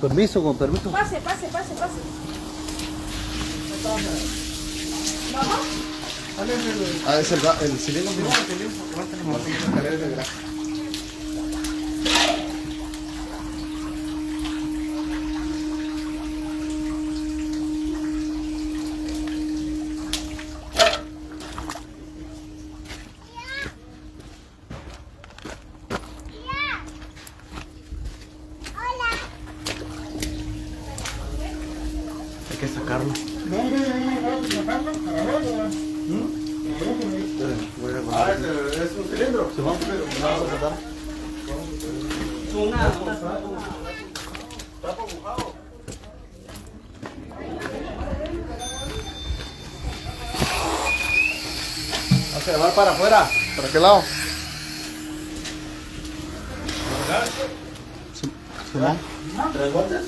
Permiso, con permiso. Pase. ¿Vamos? Ah, es el cilindro. Hay que sacarlo. Es un cilindro. Se vamos a sacar. Vamos a llevar para afuera. ¿Para qué lado? ¿Simón? ¿Tres bolsas?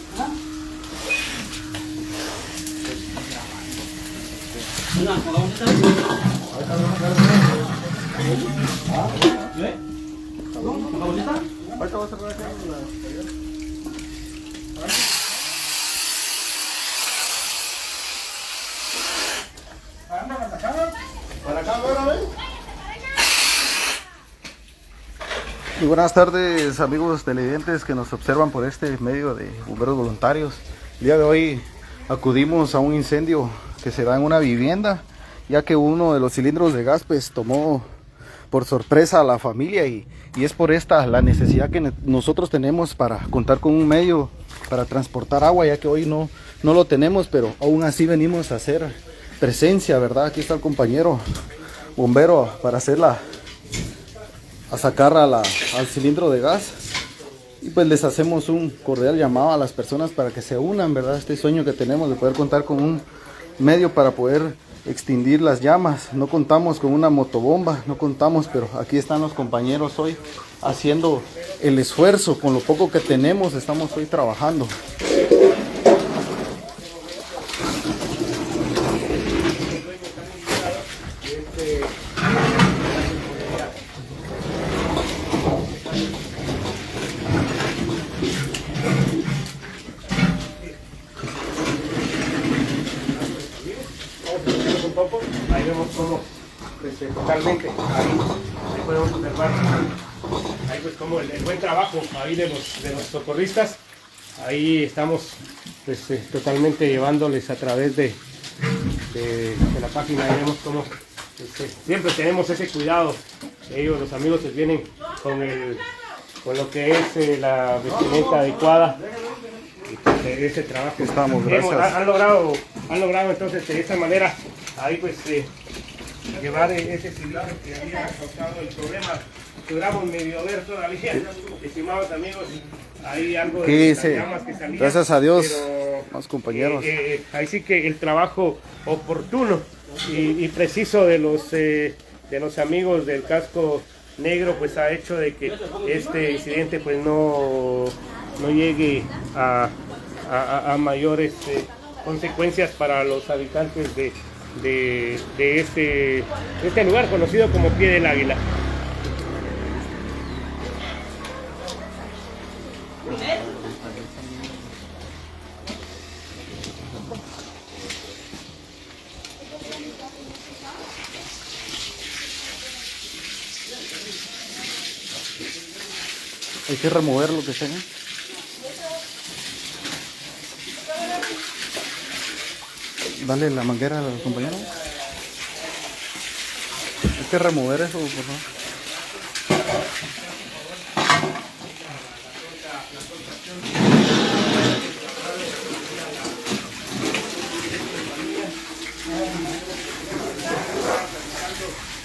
Muy buenas tardes, amigos televidentes que nos observan por este medio de bomberos voluntarios. El día de hoy acudimos a un incendio que se da en una vivienda, ya que uno de los cilindros de gas pues tomó por sorpresa a la familia y es por esta la necesidad que nosotros tenemos para contar con un medio para transportar agua, ya que hoy no lo tenemos, pero aún así venimos a hacer presencia, ¿verdad? Aquí está el compañero bombero para sacar al cilindro de gas. Y pues les hacemos un cordial llamado a las personas para que se unan, ¿verdad? Este sueño que tenemos de poder contar con un medio para poder extinguir las llamas. No contamos con una motobomba, no contamos, pero aquí están los compañeros hoy haciendo el esfuerzo. Con lo poco que tenemos estamos hoy trabajando. Ahí vemos cómo totalmente ahí podemos observar ahí pues como el buen trabajo ahí de los socorristas. Ahí estamos pues, totalmente llevándoles a través de la página. Ahí vemos cómo siempre tenemos ese cuidado. Ellos, los amigos, pues, vienen con lo que es la vestimenta adecuada. Ese trabajo estamos, gracias. Han logrado entonces de esta manera ahí pues llevar ese cilindro que había causado el problema. Logramos medio ver todavía, estimados amigos, hay algo de las llamas que salían. Gracias a Dios, pero, más compañeros. Ahí sí que el trabajo oportuno y preciso de los amigos del casco negro pues ha hecho de que este incidente pues no llegue a mayores consecuencias para los habitantes de este lugar conocido como Pie del Águila. Hay que remover lo que tenga. Dale la manguera al compañero. Hay que remover eso, por favor.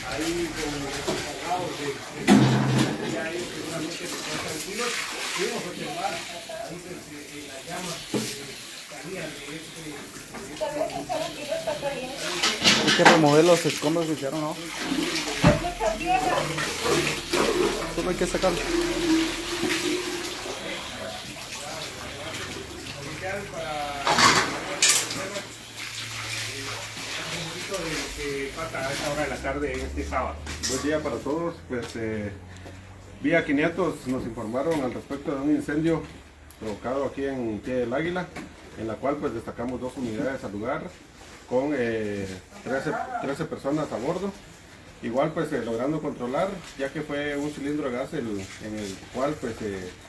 Ahí con los encargados ya ellos seguramente están tranquilos. Pudimos observar ahí pues, las llamas salían de Hay que remover los escombros que hicieron, ¿no? Hay mucha tierra. hay que sacarlo. Que pasa a esta hora de la tarde en este sábado. Buen día para todos. Pues vía 500 nos informaron al respecto de un incendio provocado aquí en Pie del Águila, en la cual pues destacamos 2 unidades al lugar con 13 personas a bordo. Igual pues logrando controlar, ya que fue un cilindro de gas en el cual pues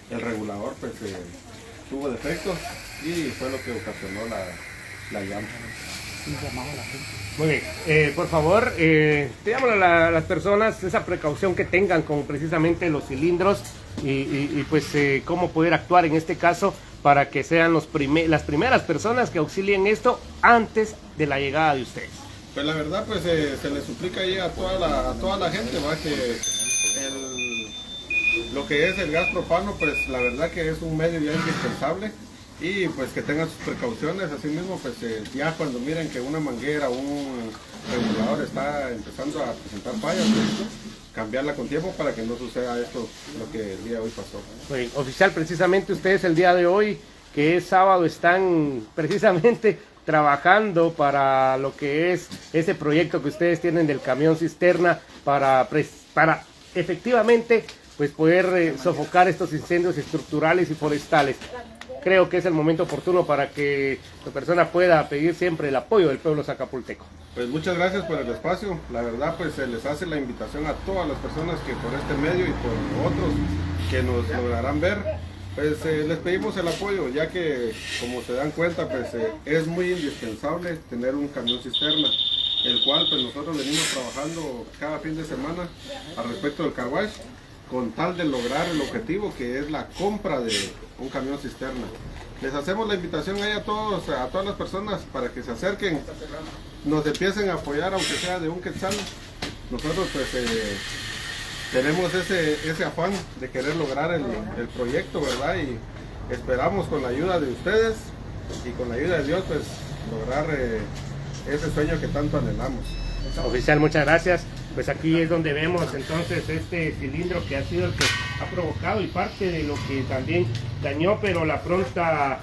el regulador pues tuvo defectos y fue lo que ocasionó la llama. Muy bien, por favor, pidámosle a las personas esa precaución que tengan con precisamente los cilindros y pues cómo poder actuar en este caso para que sean las primeras personas que auxilien esto antes de la llegada de ustedes. Pues la verdad pues se le suplica ahí a toda la gente, ¿va? Que lo que es el gas propano pues la verdad que es un medio ya indispensable. Y pues que tengan sus precauciones, así mismo pues ya cuando miren que una manguera o un regulador está empezando a presentar fallas, pues, cambiarla con tiempo para que no suceda esto, lo que el día de hoy pasó. Muy oficial, precisamente ustedes el día de hoy, que es sábado, están precisamente trabajando para lo que es ese proyecto que ustedes tienen del camión cisterna para efectivamente pues poder sofocar estos incendios estructurales y forestales. Creo que es el momento oportuno para que la persona pueda pedir siempre el apoyo del pueblo zacapulteco. Pues muchas gracias por el espacio. La verdad pues se les hace la invitación a todas las personas que por este medio y por otros que nos lograrán ver, pues les pedimos el apoyo, ya que como se dan cuenta pues es muy indispensable tener un camión cisterna, el cual pues nosotros venimos trabajando cada fin de semana al respecto del car wash, con tal de lograr el objetivo que es la compra de un camión cisterna. Les hacemos la invitación ahí a todas las personas para que se acerquen, nos empiecen a apoyar aunque sea de un quetzal. Nosotros pues tenemos ese afán de querer lograr el proyecto, ¿verdad? Y esperamos con la ayuda de ustedes y con la ayuda de Dios pues lograr ese sueño que tanto anhelamos. Oficial, muchas gracias. Pues aquí es donde vemos entonces este cilindro que ha sido el que ha provocado y parte de lo que también dañó, pero la pronta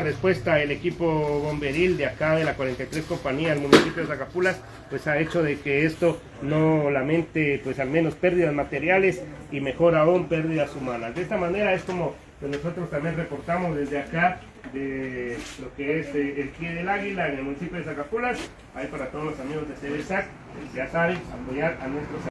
respuesta del equipo bomberil de acá de la 43 compañía del municipio de Zacapulas pues ha hecho de que esto no lamente pues al menos pérdidas materiales y mejor aún pérdidas humanas. De esta manera es como pues nosotros también reportamos desde acá de lo que es el Pie del Águila en el municipio de Zacapulas. Ahí para todos los amigos de CBSAC, ya saben, apoyar a nuestros